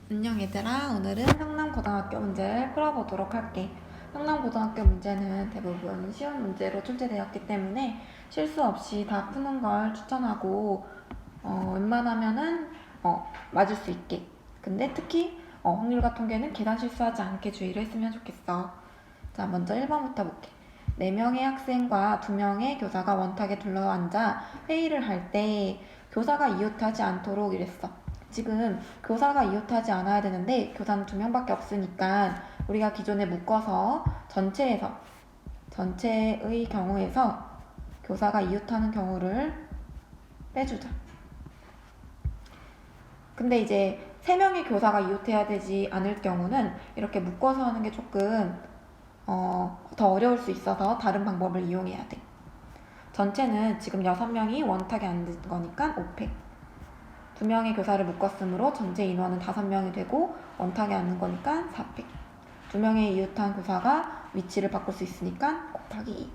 안녕 얘들아, 오늘은 성남고등학교 문제를 풀어보도록 할게. 성남고등학교 문제는 대부분 쉬운 문제로 출제되었기 때문에 실수 없이 다 푸는 걸 추천하고 웬만하면은 맞을 수 있게. 근데 특히 확률과 통계는 계산 실수하지 않게 주의를 했으면 좋겠어. 자, 먼저 1번부터 볼게. 4명의 학생과 2명의 교사가 원탁에 둘러앉아 회의를 할 때 교사가 이웃하지 않도록 이랬어. 지금 교사가 이웃하지 않아야 되는데 교사는 2명밖에 없으니까 우리가 기존에 묶어서 전체의 경우에서 교사가 이웃하는 경우를 빼주자. 근데 이제 3명의 교사가 이웃해야 되지 않을 경우는 이렇게 묶어서 하는 게 조금 더 어려울 수 있어서 다른 방법을 이용해야 돼. 전체는 지금 6명이 원탁에 앉은 거니까 5팩. 2명의 교사를 묶었으므로 전체 인원은 5명이 되고 원탁에 앉는 거니까 4팩. 2명의 이웃한 교사가 위치를 바꿀 수 있으니까 곱하기 2.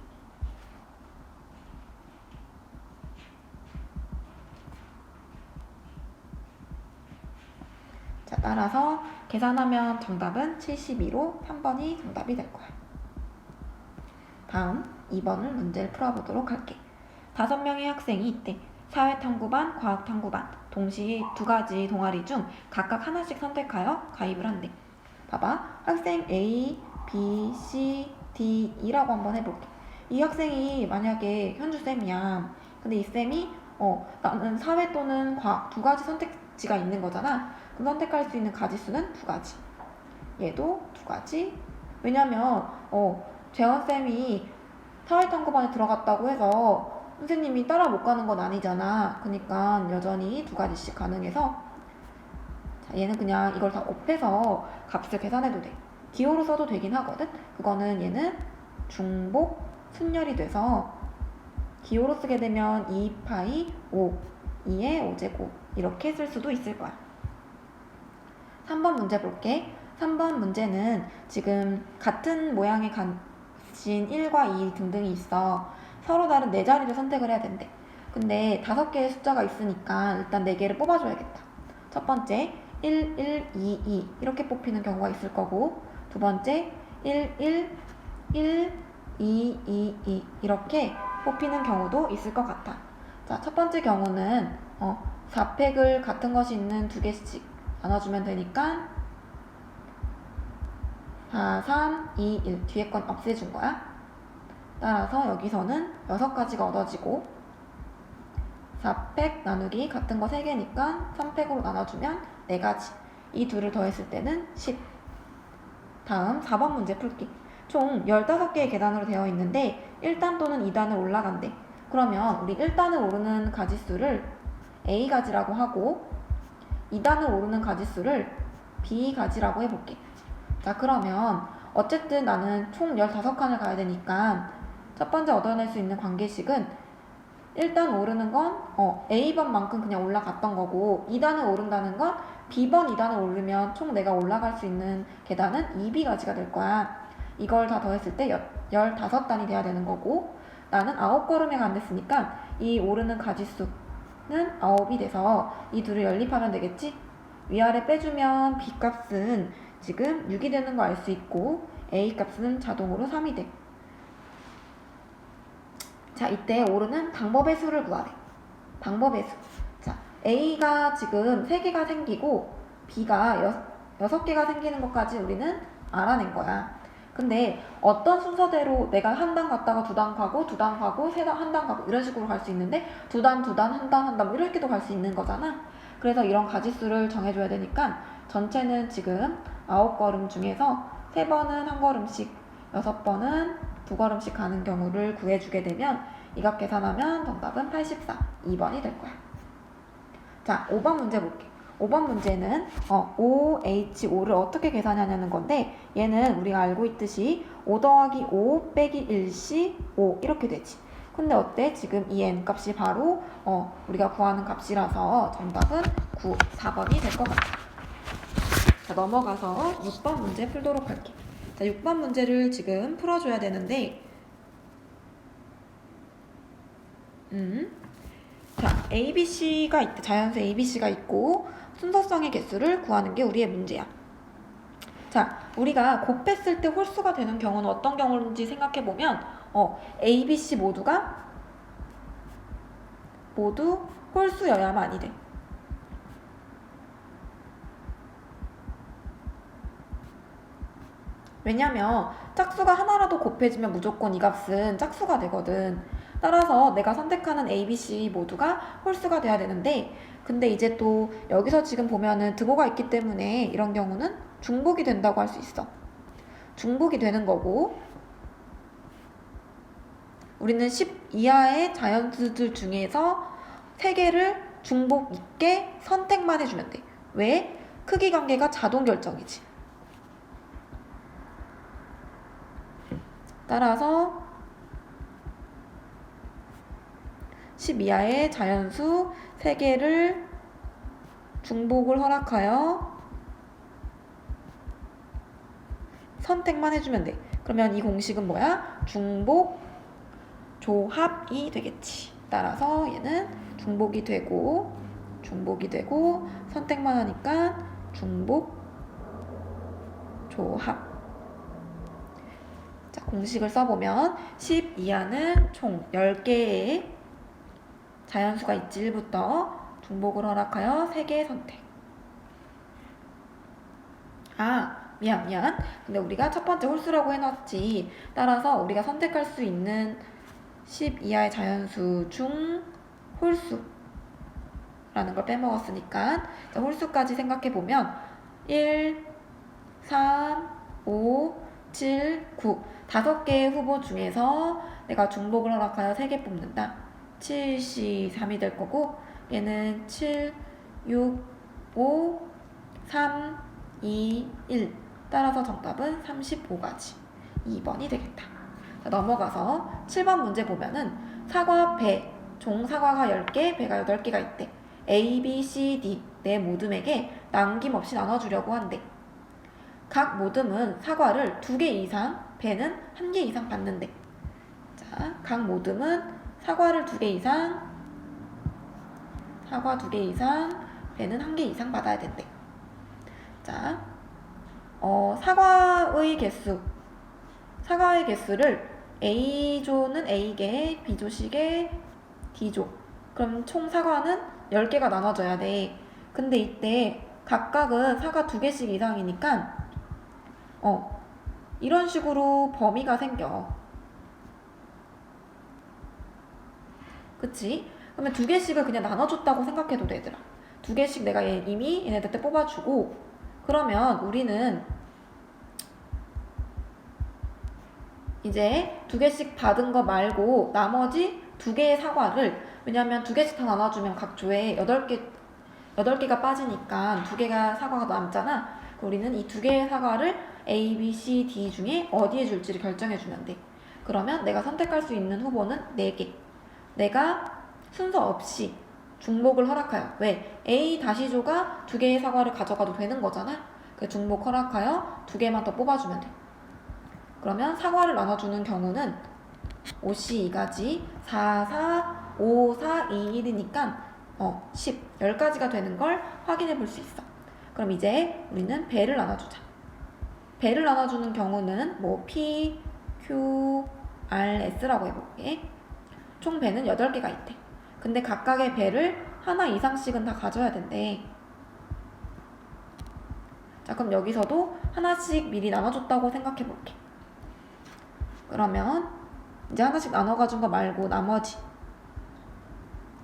자, 따라서 계산하면 정답은 72로 3번이 정답이 될 거야. 다음 2번을 문제를 풀어보도록 할게. 5명의 학생이 있대. 사회탐구반, 과학탐구반 동시에 2가지 동아리 중 각각 하나씩 선택하여 가입을 한대. 봐봐. 학생 A, B, C, D, E라고 한번 해볼게. 이 학생이 만약에 현주쌤이야. 근데 이 쌤이 나는 사회 또는 과학 2가지 선택지가 있는 거잖아. 그럼 선택할 수 있는 가지수는 2가지. 얘도 2가지. 왜냐면 재원쌤이 사회탐구반에 들어갔다고 해서 선생님이 따라 못 가는 건 아니잖아. 그러니까 여전히 2가지씩 가능해서 자, 얘는 그냥 이걸 다 곱해서 값을 계산해도 돼. 기호로 써도 되긴 하거든. 그거는 얘는 중복 순열이 돼서 기호로 쓰게 되면 2파이 5, 2의 5제곱 이렇게 쓸 수도 있을 거야. 3번 문제 볼게. 3번 문제는 지금 같은 모양의 값인 1과 2 등등이 있어. 서로 다른 4자리를 선택을 해야 된대. 근데 5개의 숫자가 있으니까 일단 4개를 뽑아줘야겠다. 첫 번째 1, 1, 2, 2 이렇게 뽑히는 경우가 있을 거고, 두 번째 1, 1, 1, 2, 2, 2 이렇게 뽑히는 경우도 있을 것 같아. 자, 첫 번째 경우는 4팩을 같은 것이 있는 2개씩 나눠주면 되니까 4, 3, 2, 1 뒤에 건 없애준 거야. 따라서 여기서는 6가지가 얻어지고 4팩 나누기 같은 거 3개니까 3팩으로 나눠주면 4가지. 이 둘을 더했을 때는 10. 다음 4번 문제 풀기. 총 15개의 계단으로 되어 있는데 1단 또는 2단을 올라간대. 그러면 우리 1단을 오르는 가지수를 A가지라고 하고 2단을 오르는 가지수를 B가지라고 해볼게. 자, 그러면 어쨌든 나는 총 15칸을 가야 되니까 첫 번째 얻어낼 수 있는 관계식은 1단 오르는 건 A번만큼 그냥 올라갔던 거고, 2단을 오른다는 건 B번 2단을 오르면 총 내가 올라갈 수 있는 계단은 2B가지가 될 거야. 이걸 다 더했을 때 15단이 돼야 되는 거고, 나는 9걸음에 간댔으니까 이 오르는 가지수는 9이 돼서 이 둘을 연립하면 되겠지? 위아래 빼주면 B값은 지금 6이 되는 거 알 수 있고 A값은 자동으로 3이 돼. 자, 이때 오르는 방법의 수를 구하래. 방법의 수. 자, A가 지금 3개가 생기고 B가 6개가 생기는 것까지 우리는 알아낸 거야. 근데 어떤 순서대로 내가 한 단 갔다가 2단 가고 2단 가고 1단 가고 이런 식으로 갈 수 있는데 2단, 1단 뭐 이렇게도 갈 수 있는 거잖아. 그래서 이런 가지수를 정해줘야 되니까 전체는 지금 9걸음 중에서 3번은 1걸음씩, 6번은 2걸음씩 가는 경우를 구해주게 되면 이각 계산하면 정답은 84, 2번이 될 거야. 자, 5번 문제 볼게. 5번 문제는 OH5를 어떻게 계산하냐는 건데, 얘는 우리가 알고 있듯이 5 더하기 5 빼기 1시 5 이렇게 되지. 근데 어때? 지금 이 n값이 바로 우리가 구하는 값이라서 정답은 9, 4번이 될 것 같아. 자, 넘어가서 6번 문제 풀도록 할게. 자, 6번 문제를 지금 풀어줘야 되는데 자, ABC가 있대. 자연수 ABC가 있고 순서상의 개수를 구하는 게 우리의 문제야. 자, 우리가 곱했을 때 홀수가 되는 경우는 어떤 경우인지 생각해보면 A, B, C 모두 홀수여야만이 돼. 왜냐면 짝수가 하나라도 곱해지면 무조건 이 값은 짝수가 되거든. 따라서 내가 선택하는 A, B, C 모두가 홀수가 돼야 되는데, 근데 이제 또 여기서 지금 보면은 등호가 있기 때문에 이런 경우는 중복이 된다고 할 수 있어. 중복이 되는 거고, 우리는 10 이하의 자연수들 중에서 3개를 중복 있게 선택만 해주면 돼. 왜? 크기 관계가 자동 결정이지. 따라서 10 이하의 자연수 3개를 중복을 허락하여 선택만 해주면 돼. 그러면 이 공식은 뭐야? 중복 조합이 되겠지. 따라서 얘는 중복이 되고 선택만 하니까 중복 조합. 자, 공식을 써보면 10 이하는 총 10개의 자연수가 있지. 1부터 중복을 허락하여 3개 선택. 미안. 근데 우리가 첫 번째 홀수라고 해놨지. 따라서 우리가 선택할 수 있는 10 이하의 자연수 중 홀수라는 걸 빼먹었으니까 홀수까지 생각해보면 1, 3, 5, 7, 9 5개의 후보 중에서 내가 중복을 허락하여 3개 뽑는다. 7, 3이 될 거고 얘는 7, 6, 5, 3, 2, 1 따라서 정답은 35가지 2번이 되겠다. 자, 넘어가서 7번 문제 보면은 사과, 배, 종 사과가 10개, 배가 8개가 있대. A, B, C, D 네 모듬에게 남김없이 나눠주려고 한대. 각 모듬은 사과를 2개 이상, 배는 1개 이상 받는데. 자, 각 모듬은 사과를 2개 이상, 사과 2개 이상, 배는 1개 이상 받아야 된대. 자, 사과의 개수를 A조는 A개, B조 C개, D조. 그럼 총 사과는 10개가 나눠져야 돼. 근데 이때 각각은 사과 2개씩 이상이니까 이런 식으로 범위가 생겨. 그치? 그러면 2개씩을 그냥 나눠줬다고 생각해도 돼, 얘들아. 2개씩 내가 이미 얘네들한테 뽑아주고, 그러면 우리는 이제 2개씩 받은 거 말고 나머지 2개의 사과를, 왜냐면 2개씩 다 나눠주면 각 조에 8개가 빠지니까 2개가 사과가 남잖아. 우리는 이 2개의 사과를 A, B, C, D 중에 어디에 줄지를 결정해주면 돼. 그러면 내가 선택할 수 있는 후보는 4개. 내가 순서 없이 중복을 허락하여. 왜? A-조가 2개의 사과를 가져가도 되는 거잖아. 그 중복 허락하여 2개만 더 뽑아주면 돼. 그러면 사과를 나눠주는 경우는 5C 2가지, 4, 4, 5, 4, 2, 1이니까 10, 10가지가 되는 걸 확인해 볼 수 있어. 그럼 이제 우리는 배를 나눠주자. 배를 나눠주는 경우는 뭐 P, Q, R, S라고 해볼게. 총 배는 8개가 있대. 근데 각각의 배를 하나 이상씩은 다 가져야 된대. 자, 그럼 여기서도 하나씩 미리 나눠줬다고 생각해볼게. 그러면 이제 하나씩 나눠가준 거 말고 나머지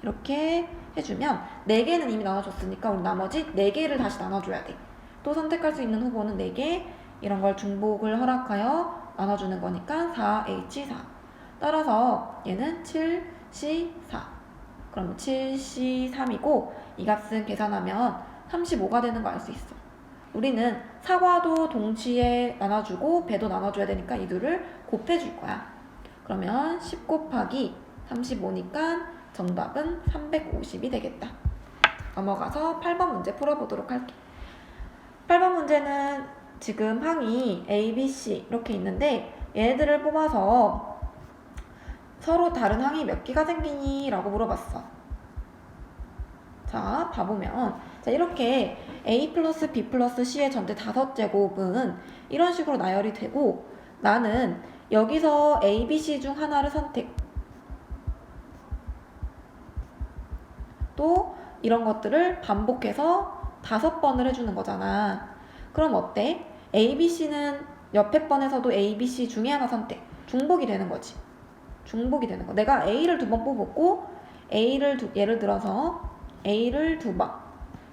이렇게 해주면 4개는 이미 나눠줬으니까 우리 나머지 4개를 다시 나눠줘야 돼. 또 선택할 수 있는 후보는 4개, 이런 걸 중복을 허락하여 나눠주는 거니까 4H4. 따라서 얘는 7C4. 그럼 7C3이고 이 값은 계산하면 35가 되는 거 알 수 있어. 우리는 사과도 동시에 나눠주고 배도 나눠줘야 되니까 이 둘을 곱해줄 거야. 그러면 10 곱하기 35니까 정답은 350이 되겠다. 넘어가서 8번 문제 풀어보도록 할게. 8번 문제는 지금 항이 A, B, C 이렇게 있는데 얘네들을 뽑아서 서로 다른 항이 몇 개가 생기니? 라고 물어봤어. 자, 봐보면 자 이렇게 a 플러스 b 플러스 c의 전체 5제곱은 이런 식으로 나열이 되고 나는 여기서 a, b, c 중 하나를 선택 또 이런 것들을 반복해서 5번을 해주는 거잖아. 그럼 어때? a, b, c는 옆에 번에서도 a, b, c 중에 하나 선택 중복이 되는 거지. 중복이 되는 거. 내가 a를 2번 뽑았고 예를 들어서 a를 2번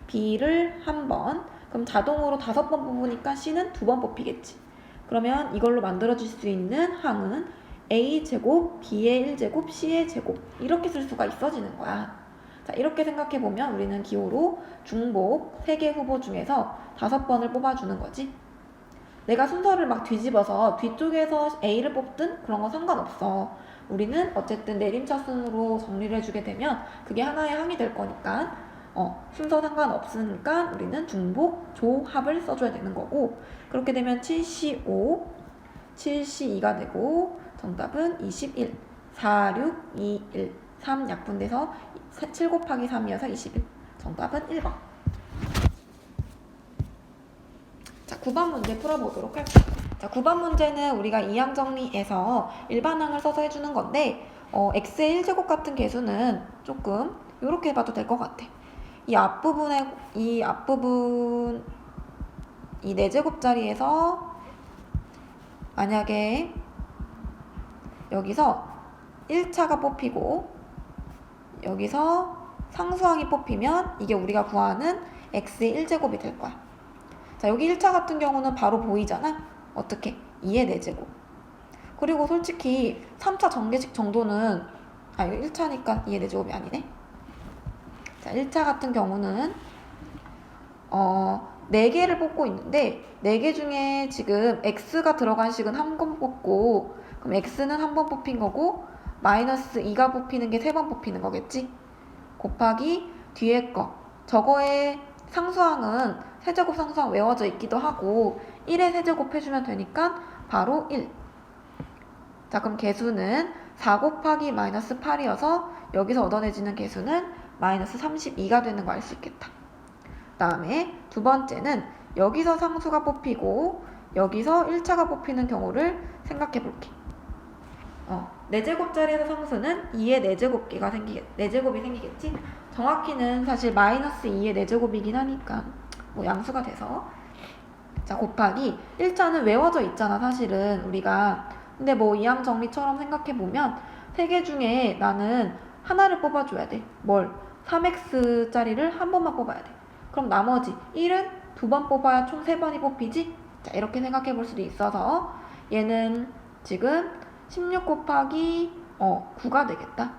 b를 1번 그럼 자동으로 5번 뽑으니까 c는 2번 뽑히겠지. 그러면 이걸로 만들어질 수 있는 항은 a제곱 b의 1제곱 c의 제곱 이렇게 쓸 수가 있어지는 거야. 자, 이렇게 생각해보면 우리는 기호로 중복 3개 후보 중에서 5번을 뽑아주는 거지. 내가 순서를 막 뒤집어서 뒤쪽에서 A를 뽑든 그런 거 상관없어. 우리는 어쨌든 내림차순으로 정리를 해주게 되면 그게 하나의 항이 될 거니까 순서 상관없으니까 우리는 중복, 조합을 써줘야 되는 거고 그렇게 되면 7C5, 7C2가 되고 정답은 21, 4, 6, 2, 1, 3 약분돼서 7 곱하기 3이어서 21 정답은 1번. 자, 9번 문제 풀어보도록 할게요. 자, 9번 문제는 우리가 이항 정리에서 일반항을 써서 해주는 건데 x의 1제곱 같은 개수는 조금 이렇게 해봐도 될 것 같아. 이 앞부분 이 4제곱짜리에서 만약에 여기서 1차가 뽑히고 여기서 상수항이 뽑히면 이게 우리가 구하는 x의 1제곱이 될 거야. 자, 여기 1차 같은 경우는 바로 보이잖아? 어떻게? 2의 4제곱. 그리고 솔직히 3차 전개식 정도는 이거 1차니까 2의 4제곱이 아니네. 자, 1차 같은 경우는 4개를 뽑고 있는데 4개 중에 지금 x가 들어간 식은 한 번 뽑고 그럼 x는 한 번 뽑힌 거고 마이너스 2가 뽑히는 게 3번 뽑히는 거겠지? 곱하기 뒤에 거. 저거의 상수항은 세제곱 상수항 외워져 있기도 하고 1의 세제곱 해주면 되니까 바로 1. 자, 그럼 개수는 4 곱하기 마이너스 8이어서 여기서 얻어내지는 개수는 마이너스 32가 되는 거 알 수 있겠다. 그 다음에 두 번째는 여기서 상수가 뽑히고 여기서 1차가 뽑히는 경우를 생각해 볼게. 4제곱짜리에서 상수는 2의 4제곱이 생기겠지? 정확히는 사실 마이너스 2의 4제곱이긴 하니까 뭐 양수가 돼서 자 곱하기 1차는 외워져 있잖아 사실은 우리가. 근데 뭐 이항 정리처럼 생각해보면 3개 중에 나는 하나를 뽑아줘야 돼. 뭘? 3x짜리를 한 번만 뽑아야 돼. 그럼 나머지 1은 2번 뽑아야 총 3번이 뽑히지? 자 이렇게 생각해볼 수도 있어서 얘는 지금 16 곱하기 9가 되겠다.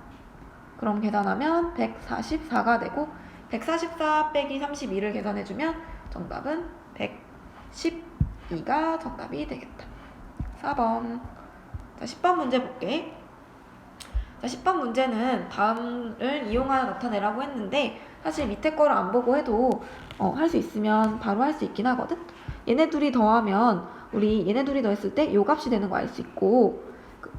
그럼 계산하면 144가 되고 144 빼기 32를 계산해주면 정답은 112가 정답이 되겠다. 4번. 자, 10번 문제 볼게. 자, 10번 문제는 다음을 이용하여 나타내라고 했는데 사실 밑에 거를 안 보고 해도 할 수 있으면 바로 할 수 있긴 하거든. 얘네 둘이 더하면 우리 얘네 둘이 더했을 때 요 값이 되는 거 알 수 있고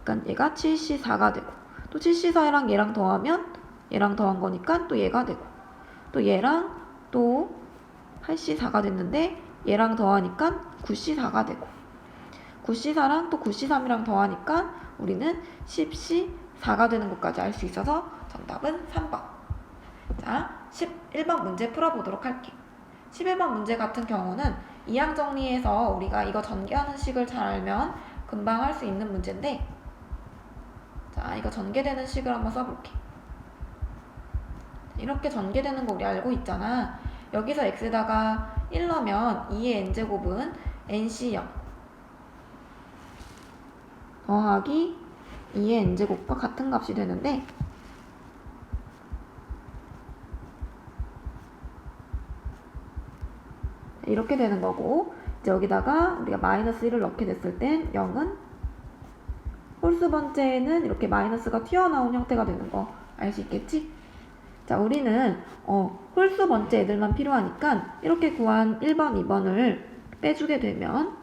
그러니까 얘가 7C4가 되고 또 7C4랑 얘랑 더하면 얘랑 더한 거니까 또 얘가 되고 또 얘랑 또 8C4가 됐는데 얘랑 더하니까 9C4가 되고 9C4랑 또 9C3이랑 더하니까 우리는 10C4가 되는 것까지 알 수 있어서 정답은 3번. 자, 11번 문제 풀어보도록 할게. 11번 문제 같은 경우는 이항 정리해서 우리가 이거 전개하는 식을 잘 알면 금방 할 수 있는 문제인데 자, 이거 전개되는 식을 한번 써볼게. 이렇게 전개되는 거 우리 알고 있잖아. 여기서 x에다가 1 넣으면 2의 n제곱은 nc0 더하기 2의 n제곱과 같은 값이 되는데 이렇게 되는 거고 이제 여기다가 우리가 마이너스 1을 넣게 됐을 땐 0은 홀수 번째에는 이렇게 마이너스가 튀어나온 형태가 되는 거 알 수 있겠지? 자, 우리는 홀수 번째 애들만 필요하니까 이렇게 구한 1번, 2번을 빼주게 되면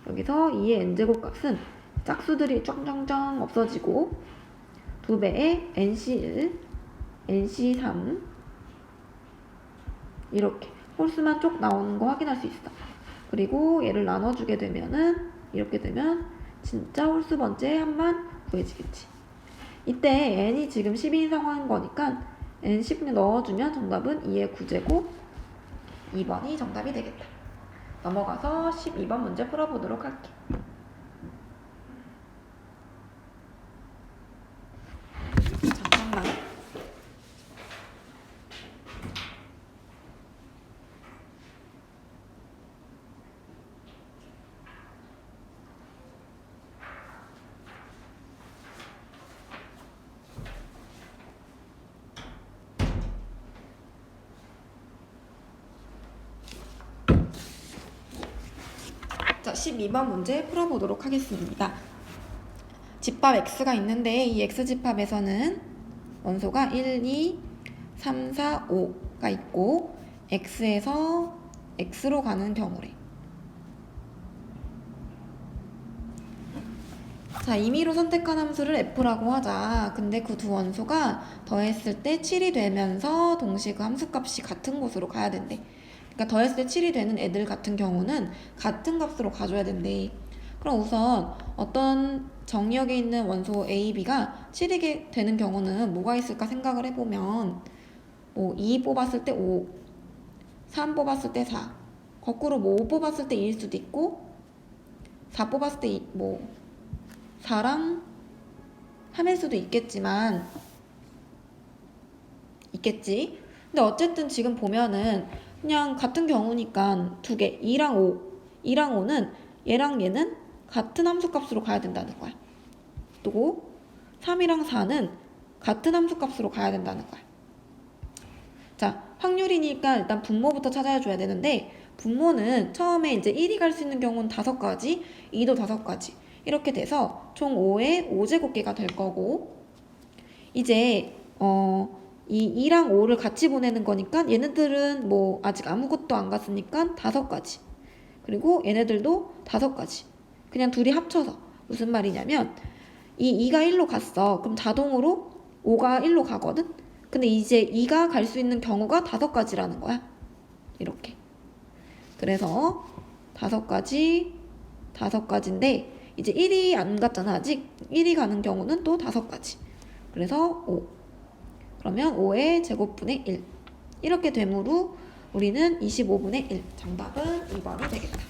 여기서 2의 n제곱 값은 짝수들이 짱짱짱 없어지고 2배의 nc1 NC3 이렇게 홀수만 쭉 나오는 거 확인할 수 있어. 그리고 얘를 나눠주게 되면은 이렇게 되면 진짜 홀수 번째 합만 구해지겠지. 이때 n이 지금 12인 상황인 거니까 n10 넣어주면 정답은 2의 9제곱 2번이 정답이 되겠다. 넘어가서 12번 문제 풀어보도록 할게. 잠깐만. 자, 12번 문제 풀어보도록 하겠습니다. 집합 x가 있는데 이 x집합에서는 원소가 1, 2, 3, 4, 5가 있고 x에서 x로 가는 경우래. 자, 임의로 선택한 함수를 f라고 하자. 근데 그 두 원소가 더했을 때 7이 되면서 동시에 그 함수값이 같은 곳으로 가야 된대. 그러니까 더했을 때 7이 되는 애들 같은 경우는 같은 값으로 가줘야 된대. 그럼 우선 어떤 정의역에 있는 원소 A, B가 7이 되는 경우는 뭐가 있을까 생각을 해보면 뭐 2 뽑았을 때 5, 3 뽑았을 때 4, 거꾸로 뭐 5 뽑았을 때 2일 수도 있고 4 뽑았을 때 뭐 4랑 3일 수도 있겠지만 있겠지. 근데 어쨌든 지금 보면은 그냥 같은 경우니까 두 개 2랑 5는 얘랑 얘는 같은 함수값으로 가야 된다는 거야. 또 3이랑 4는 같은 함수값으로 가야 된다는 거야. 자, 확률이니까 일단 분모부터 찾아줘야 되는데 분모는 처음에 이제 1이 갈 수 있는 경우는 5가지, 2도 5가지 이렇게 돼서 총 5의 5제곱개가 될 거고 이제 이 2랑 5를 같이 보내는 거니까 얘네들은 뭐 아직 아무것도 안 갔으니까 5가지 그리고 얘네들도 5가지 그냥 둘이 합쳐서 무슨 말이냐면 이 2가 1로 갔어. 그럼 자동으로 5가 1로 가거든. 근데 이제 2가 갈 수 있는 경우가 5가지라는 거야. 이렇게. 그래서 5가지인데 이제 1이 안 갔잖아. 아직 1이 가는 경우는 또 5가지. 그래서 5. 그러면 5의 제곱분의 1. 이렇게 되므로 우리는 25분의 1. 정답은 2번이 되겠다.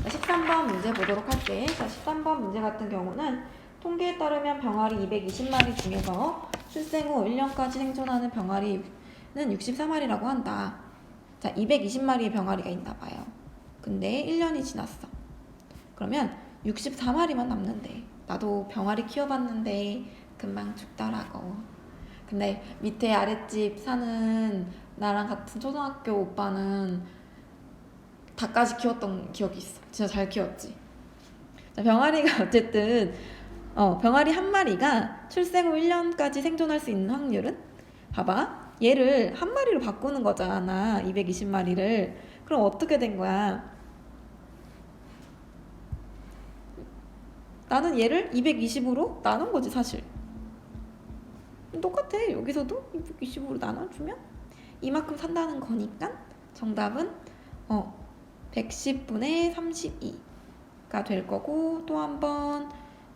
자, 13번 문제 보도록 할게. 자, 13번 문제 같은 경우는 통계에 따르면 병아리 220마리 중에서 출생 후 1년까지 생존하는 병아리는 64마리라고 한다. 자, 220마리의 병아리가 있나 봐요. 근데 1년이 지났어. 그러면 64마리만 남는데 나도 병아리 키워봤는데 금방 죽더라고. 근데 밑에 아랫집 사는 나랑 같은 초등학교 오빠는 닭까지 키웠던 기억이 있어. 진짜 잘 키웠지. 자, 병아리가 어쨌든 병아리 한 마리가 출생 후 1년까지 생존할 수 있는 확률은? 봐봐. 얘를 한 마리로 바꾸는 거잖아. 220마리를. 그럼 어떻게 된 거야? 나는 얘를 220으로 나눈 거지 사실. 똑같아. 여기서도 220으로 나눠주면 이만큼 산다는 거니까 정답은 110분의 32가 될 거고 또 한 번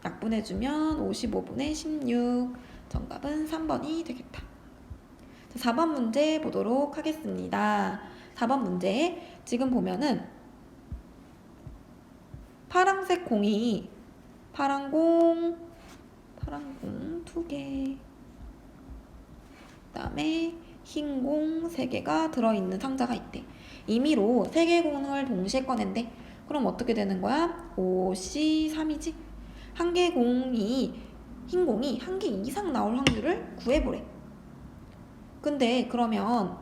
약분해주면 55분의 16 정답은 3번이 되겠다. 자, 4번 문제 보도록 하겠습니다. 4번 문제 지금 보면은 파란색 공이 파란 공 2개 그 다음에 흰 공 3개가 들어있는 상자가 있대. 임의로 3개의 공을 동시에 꺼낸대. 그럼 어떻게 되는 거야? 5C3이지? 한 개의 공이 흰 공이 한 개 이상 나올 확률을 구해보래. 근데 그러면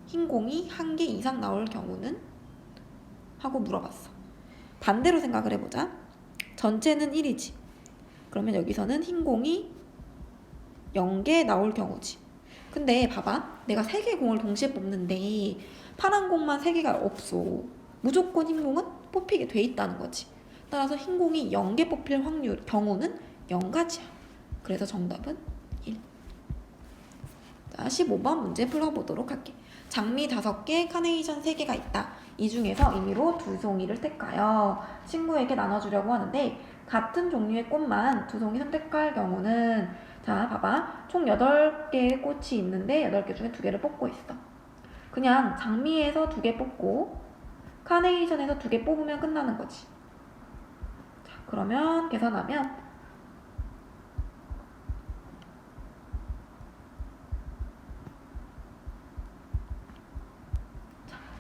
흰 공이 한 개 이상 나올 경우는? 하고 물어봤어. 반대로 생각을 해보자. 전체는 1이지. 그러면 여기서는 흰 공이 0개 나올 경우지. 근데 봐봐. 내가 3개의 공을 동시에 뽑는데 파란 공만 3개가 없어. 무조건 흰 공은 뽑히게 돼 있다는 거지. 따라서 흰 공이 0개 뽑힐 경우는 0가지야. 그래서 정답은 1. 자, 15번 문제 풀어보도록 할게. 장미 5개, 카네이션 3개가 있다. 이 중에서 임의로 2송이를 택하여 친구에게 나눠주려고 하는데 같은 종류의 꽃만 2송이 선택할 경우는 자, 봐봐. 총 8개의 꽃이 있는데 8개 중에 2개를 뽑고 있어. 그냥 장미에서 2개 뽑고 카네이션에서 2개 뽑으면 끝나는 거지. 자, 그러면 계산하면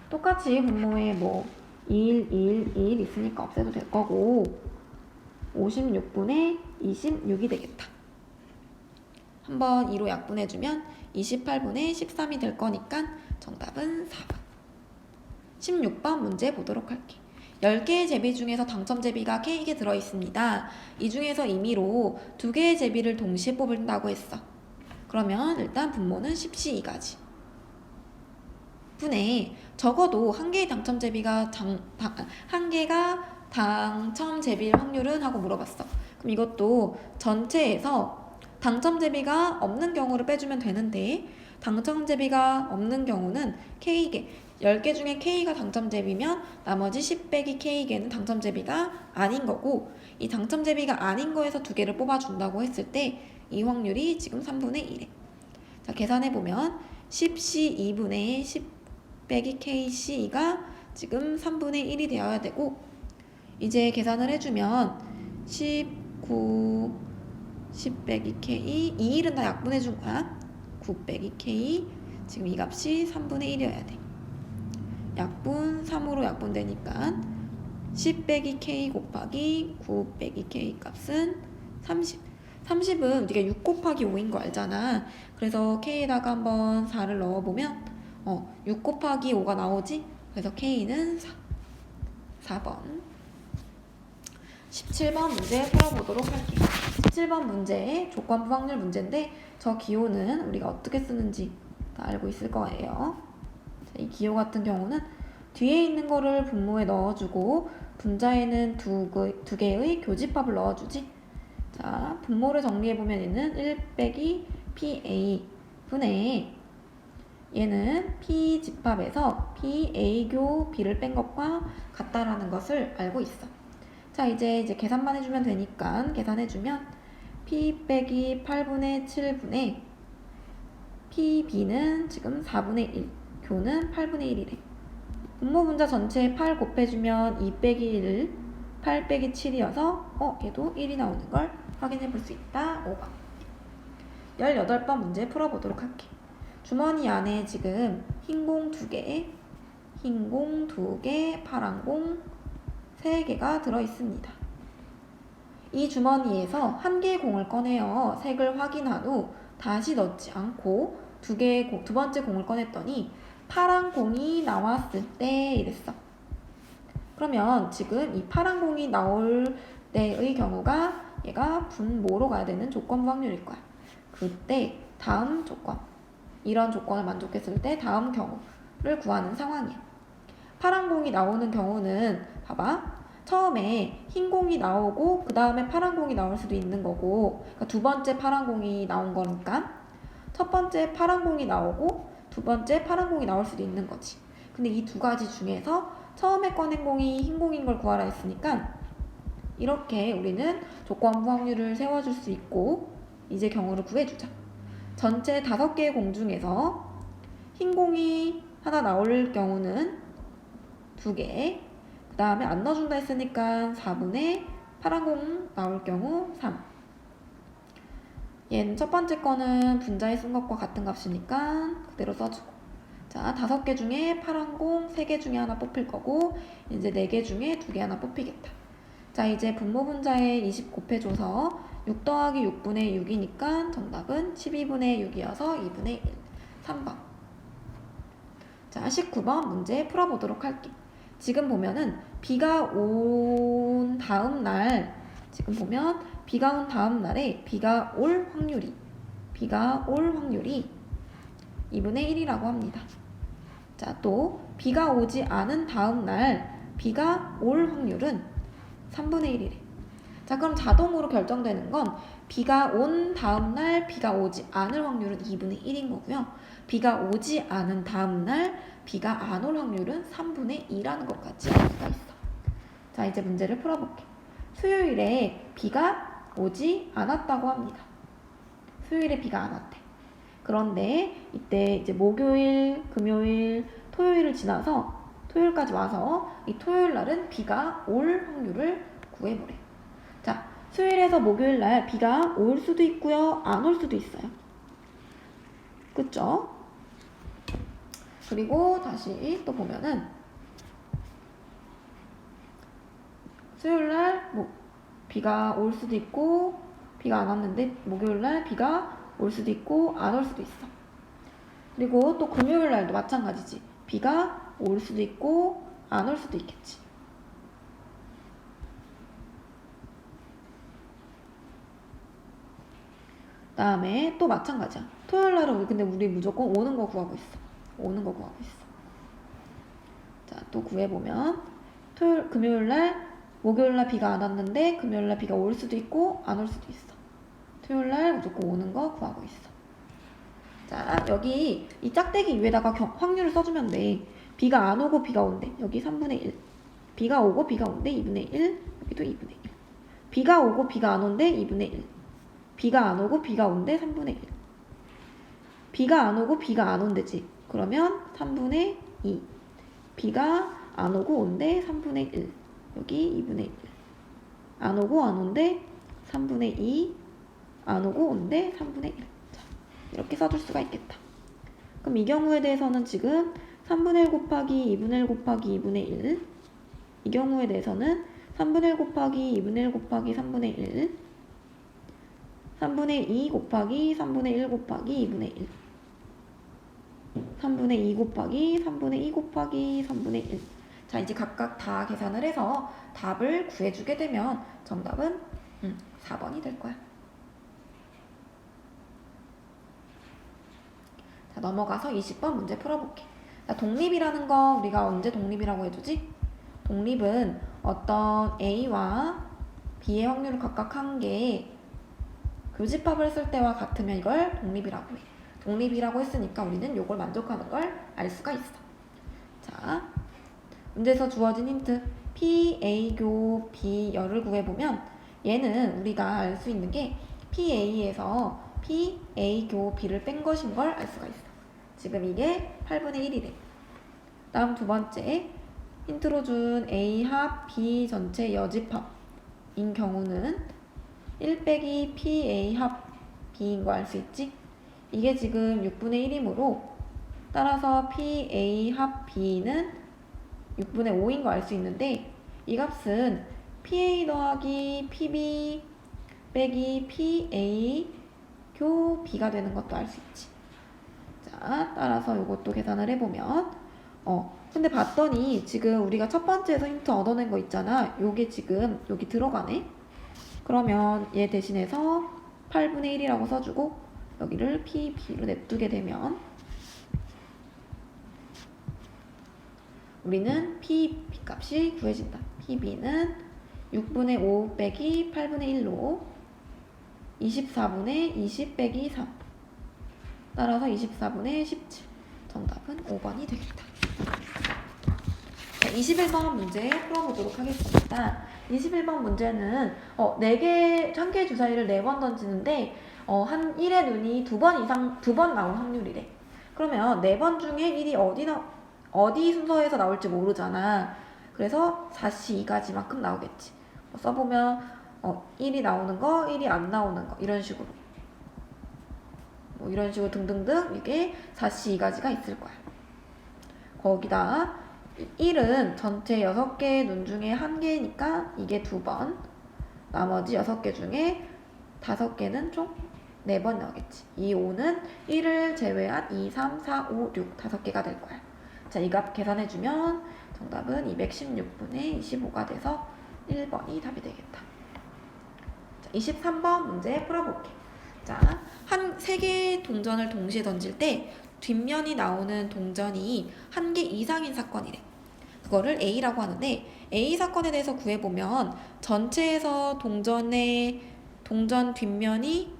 똑같이 분모에 뭐 1, 1, 1 있으니까 없애도 될 거고 56분의 26이 되겠다. 한번 2로 약분해주면 28분의 13이 될 거니까 정답은 4번. 16번 문제 보도록 할게. 10개의 제비 중에서 당첨 제비가 K개 들어있습니다. 이 중에서 임의로 2개의 제비를 동시에 뽑는다고 했어. 그러면 일단 분모는 10시 2가지. 분에 적어도 1개의 당첨 제비가 1개가 당첨 제비일 확률은? 하고 물어봤어. 그럼 이것도 전체에서 당첨 제비가 없는 경우를 빼주면 되는데 당첨 제비가 없는 경우는 K개 10개 중에 K가 당첨 제비면 나머지 10 빼기 K개는 당첨 제비가 아닌 거고 이 당첨 제비가 아닌 거에서 2개를 뽑아준다고 했을 때 이 확률이 지금 3분의 1에 자 계산해보면 10C 2분의 10 빼기 KC가 지금 3분의 1이 되어야 되고 이제 계산을 해주면 19 10 빼기 K 2일은 다 약분해준 거야. 9 빼기 K 지금 이 값이 3분의 1이어야 돼. 약분 3으로 약분되니까 10 빼기 K 곱하기 9 빼기 K 값은 30. 30은 우리가 6 곱하기 5인 거 알잖아. 그래서 K에다가 한번 4를 넣어보면 6 곱하기 5가 나오지? 그래서 K는 4. 4번. 17번 문제 풀어보도록 할게요. 17번 문제 조건부 확률 문제인데 저 기호는 우리가 어떻게 쓰는지 다 알고 있을 거예요. 이 기호 같은 경우는 뒤에 있는 거를 분모에 넣어주고 분자에는 두 개의 교집합을 넣어주지. 자, 분모를 정리해보면 얘는 1 빼기 PA 분의 얘는 P 집합에서 PA교 B를 뺀 것과 같다라는 것을 알고 있어. 자, 이제 계산만 해주면 되니까 계산해주면 P 빼기 8분의 7분의 PB는 지금 4분의 1, 교는 8분의 1이래. 분모 분자 전체에 8 곱해주면 2 빼기 1, 8 빼기 7이어서 얘도 1이 나오는 걸 확인해 볼 수 있다. 5번. 18번 문제 풀어보도록 할게. 주머니 안에 지금 흰 공 2개, 흰 공 2개, 파란 공 3개가 들어있습니다. 이 주머니에서 1개의 공을 꺼내어 색을 확인한 후 다시 넣지 않고 두 번째 공을 꺼냈더니 파란 공이 나왔을 때 이랬어. 그러면 지금 이 파란 공이 나올 때의 경우가 얘가 분모로 가야 되는 조건부 확률일 거야. 그때 다음 조건, 이런 조건을 만족했을 때 다음 경우를 구하는 상황이야. 파란 공이 나오는 경우는 봐봐. 처음에 흰 공이 나오고 그 다음에 파란 공이 나올 수도 있는 거고 그러니까 두 번째 파란 공이 나온 거니까 첫 번째 파란 공이 나오고 두 번째 파란 공이 나올 수도 있는 거지. 근데 이 두 가지 중에서 처음에 꺼낸 공이 흰 공인 걸 구하라 했으니까 이렇게 우리는 조건부 확률을 세워줄 수 있고 이제 경우를 구해주자. 전체 5개의 공 중에서 흰 공이 하나 나올 경우는 2개, 그 다음에 안 넣어준다 했으니까 4분의 파란 공 나올 경우 3. 얘는 첫 번째 거는 분자에 쓴 것과 같은 값이니까 그대로 써주고. 자, 5개 중에 파란 공 3개 중에 하나 뽑힐 거고 이제 4개 중에 2개 하나 뽑히겠다. 자, 이제 분모 분자에 20 곱해줘서 6 더하기 6분의 6이니까 정답은 12분의 6이어서 2분의 1. 3번. 자, 19번 문제 풀어보도록 할게. 지금 보면은 비가 온 다음 날 지금 보면 비가 온 다음 날에 비가 올 확률이 2분의 1이라고 합니다. 자, 또 비가 오지 않은 다음 날 비가 올 확률은 3분의 1이래. 자, 그럼 자동으로 결정되는 건 비가 온 다음날 비가 오지 않을 확률은 2분의 1인 거고요. 비가 오지 않은 다음날 비가 안 올 확률은 3분의 2라는 것까지 알 수가 있어. 자, 이제 문제를 풀어볼게. 수요일에 비가 오지 않았다고 합니다. 수요일에 비가 안 왔대. 그런데 이때 이제 목요일, 금요일, 토요일을 지나서 토요일까지 와서 이 토요일 날은 비가 올 확률을 구해보래. 자, 수요일에서 목요일 날 비가 올 수도 있고요, 안 올 수도 있어요. 그쵸? 그리고 다시 또 보면은 수요일 날 비가 올 수도 있고 비가 안 왔는데 목요일 날 비가 올 수도 있고 안 올 수도 있어. 그리고 또 금요일 날도 마찬가지지. 비가 올 수도 있고 안 올 수도 있겠지. 다음에 또 마찬가지야. 토요일 날은 근데 우리 무조건 오는 거 구하고 있어. 오는 거 구하고 있어. 자, 또 구해보면 금요일 날, 목요일 날 비가 안 왔는데 금요일 날 비가 올 수도 있고 안 올 수도 있어. 토요일 날 무조건 오는 거 구하고 있어. 자, 여기 이 짝대기 위에다가 확률을 써주면 돼. 비가 안 오고 비가 온대. 여기 3분의 1. 비가 오고 비가 온대. 2분의 1. 여기도 2분의 1. 비가 오고 비가 안 온대. 2분의 1. 비가 안 오고 비가 온대. 3분의 1. 비가 안 오고 비가 안 온대지. 그러면 3분의 2. 비가 안 오고 온대. 3분의 1. 여기 2분의 1. 안 오고 안 온대. 3분의 2. 안 오고 온대. 3분의 1. 자, 이렇게 써줄 수가 있겠다. 그럼 이 경우에 대해서는 지금 3분의 1 곱하기 2분의 1 곱하기 2분의 1. 이 경우에 대해서는 3분의 1 곱하기 2분의 1 곱하기 3분의 1. 3분의 2 곱하기 3분의 1 곱하기 2분의 1. 3분의 2 곱하기 3분의 2 곱하기 3분의 1. 자, 이제 각각 다 계산을 해서 답을 구해주게 되면 정답은 4번이 될 거야. 자, 넘어가서 20번 문제 풀어볼게. 자, 독립이라는 거 우리가 언제 독립이라고 해주지? 독립은 어떤 A와 B의 확률을 각각 한 게 교집합을 했을 때와 같으면 이걸 독립이라고 해. 독립이라고 했으니까 우리는 이걸 만족하는 걸 알 수가 있어. 자, 문제에서 주어진 힌트 P, A, 교, B, 열을 구해보면 얘는 우리가 알 수 있는 게 PA에서 P, A, 교, B를 뺀 것인 걸 알 수가 있어. 지금 이게 8분의 1이래. 다음 두 번째 힌트로 준 A 합 B 전체 여집합인 경우는 1 빼기 PA 합 B인 거 알 수 있지? 이게 지금 6분의 1이므로 따라서 PA 합 B는 6분의 5인 거 알 수 있는데 이 값은 PA 더하기 PB 빼기 PA 교 B가 되는 것도 알 수 있지. 자, 따라서 이것도 계산을 해보면 근데 봤더니 지금 우리가 첫 번째에서 힌트 얻어낸 거 있잖아. 요게 지금 여기 들어가네. 그러면 얘 대신해서 8분의 1이라고 써주고 여기를 PB로 냅두게 되면 우리는 PB 값이 구해진다. PB는 6분의 5 빼기 8분의 1로 24분의 20 빼기 3. 따라서 24분의 17. 정답은 5번이 되겠다. 자, 21번 문제 풀어보도록 하겠습니다. 21번 문제는 4개, 1개의 주사위를 4번 던지는데 한 1의 눈이 2번 나올 확률이래. 그러면 4번 중에 1이 어디 순서에서 나올지 모르잖아. 그래서 4시 2가지만큼 나오겠지. 써보면 1이 나오는 거, 1이 안 나오는 거 이런 식으로 이런 식으로 등등등 이게 4시 2가지가 있을 거야. 거기다 1은 전체 6개의 눈 중에 1개니까 이게 2번, 나머지 6개 중에 5개는 총 4번 나오겠지. 이 5는 1을 제외한 2, 3, 4, 5, 6 5개가 될 거야. 자, 이 값 계산해주면 정답은 216분의 25가 돼서 1번이 답이 되겠다. 자, 23번 문제 풀어볼게. 자, 한 3개의 동전을 동시에 던질 때 뒷면이 나오는 동전이 1개 이상인 사건이래. 그거를 A라고 하는데 A 사건에 대해서 구해보면 전체에서 동전의 동전 뒷면이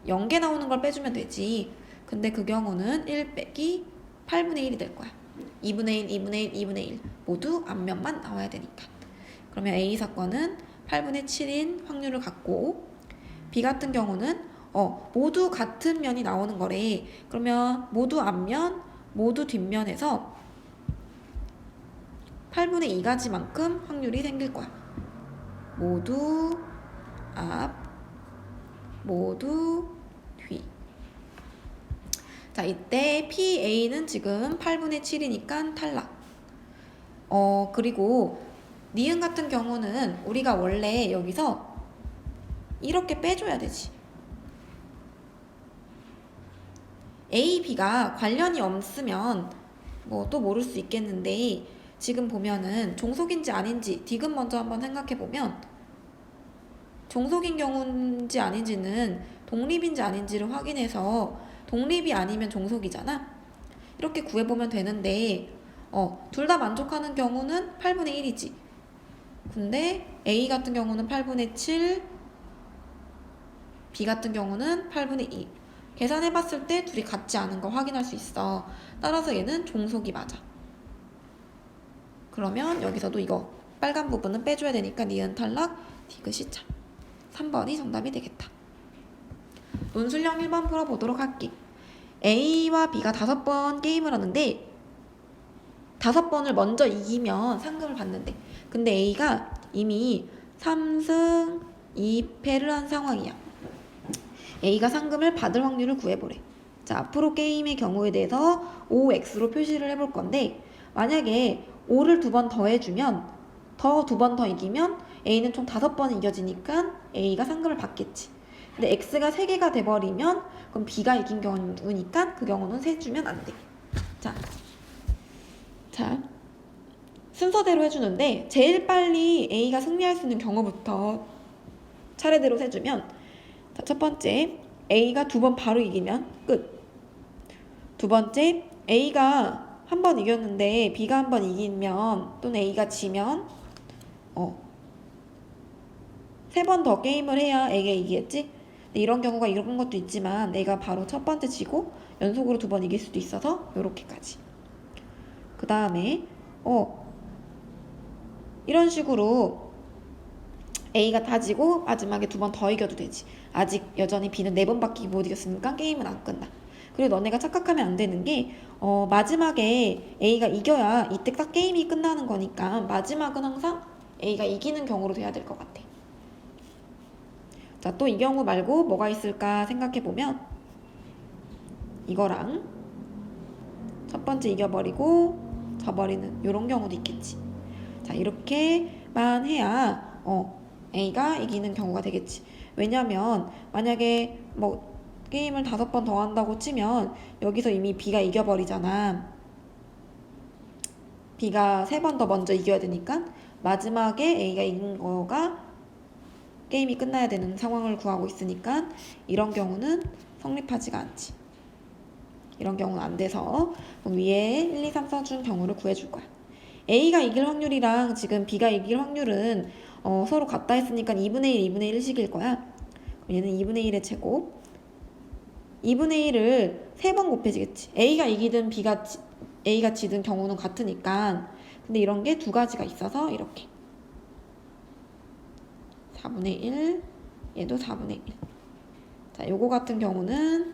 0개 나오는 걸 빼주면 되지. 근데 그 경우는 1 빼기 8분의 1이 될 거야. 2분의 1, 2분의 1, 2분의 1 모두 앞면만 나와야 되니까. 그러면 A 사건은 8분의 7인 확률을 갖고, B 같은 경우는 모두 같은 면이 나오는 거래. 그러면 모두 앞면, 모두 뒷면에서 8분의 2가지만큼 확률이 생길 거야. 모두 앞, 모두 뒤. 자, 이때 PA는 지금 8분의 7이니까 탈락. 그리고 니은 같은 경우는 우리가 원래 여기서 이렇게 빼줘야 되지. A, B가 관련이 없으면 뭐 또 모를 수 있겠는데, 지금 보면은 종속인지 아닌지 디귿 먼저 한번 생각해보면, 종속인 경우인지 아닌지는 독립인지 아닌지를 확인해서 독립이 아니면 종속이잖아. 이렇게 구해보면 되는데 둘 다 만족하는 경우는 8분의 1이지. 근데 A 같은 경우는 8분의 7, B 같은 경우는 8분의 2. 계산해봤을 때 둘이 같지 않은 거 확인할 수 있어. 따라서 얘는 종속이 맞아. 그러면 여기서도 이거 빨간 부분은 빼줘야 되니까 니은 탈락, 디귿이 참. 3번이 정답이 되겠다. 논술형 1번 풀어보도록 할게. A와 B가 5번 게임을 하는데 5번을 먼저 이기면 상금을 받는데, 근데 A가 이미 3승 2패를 한 상황이야. A가 상금을 받을 확률을 구해보래. 자, 앞으로 게임의 경우에 대해서 OX로 표시를 해볼 건데, 만약에 5를 2번 더 해주면, 2번 더 이기면 A는 총 5번 이겨지니까 A가 상금을 받겠지. 근데 X가 3개가 돼버리면 그럼 B가 이긴 경우니까 그 경우는 세주면 안 돼. 자, 순서대로 해주는데 제일 빨리 A가 승리할 수 있는 경우부터 차례대로 세주면, 자, 첫 번째 A가 2번 바로 이기면 끝. 두 번째 A가 한 번 이겼는데 B가 한 번 이기면, 또는 A가 지면 3번 더 게임을 해야 A가 이기겠지? 이런 경우가 이런 것도 있지만 내가 바로 첫 번째 지고 연속으로 2번 이길 수도 있어서 요렇게까지. 그 다음에 이런 식으로 A가 다 지고 마지막에 2번 더 이겨도 되지. 아직 여전히 B는 4번밖에 못 이겼으니까 게임은 안 끝나. 그리고 너네가 착각하면 안 되는 게 마지막에 A가 이겨야 이때 딱 게임이 끝나는 거니까 마지막은 항상 A가 이기는 경우로 돼야 될 것 같아. 자, 또 이 경우 말고 뭐가 있을까 생각해보면, 이거랑 첫 번째 이겨버리고 져버리는 이런 경우도 있겠지. 자, 이렇게만 해야 A가 이기는 경우가 되겠지. 왜냐면 만약에 뭐 게임을 5번 더 한다고 치면 여기서 이미 B가 이겨버리잖아. B가 3번 더 먼저 이겨야 되니까 마지막에 A가 이긴 거가 게임이 끝나야 되는 상황을 구하고 있으니까 이런 경우는 성립하지가 않지. 이런 경우는 안 돼서 위에 1, 2, 3 써준 경우를 구해줄 거야. A가 이길 확률이랑 지금 B가 이길 확률은 서로 같다 했으니까 2분의 1, 2분의 1씩일 거야. 얘는 2분의 1의 제곱. 2분의 1을 3번 곱해지겠지. A가 이기든 A가 지든 경우는 같으니까. 근데 이런 게 2가지가 있어서 이렇게 4분의 1, 얘도 4분의 1. 자, 요거 같은 경우는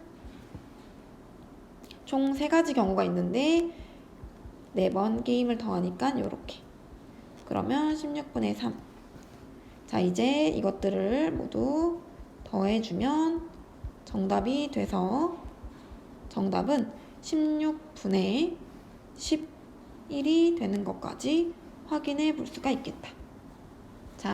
총 3가지 경우가 있는데 4번 게임을 더하니까 요렇게. 그러면 16분의 3. 자, 이제 이것들을 모두 더해주면 정답이 돼서 정답은 16분의 11이 되는 것까지 확인해 볼 수가 있겠다.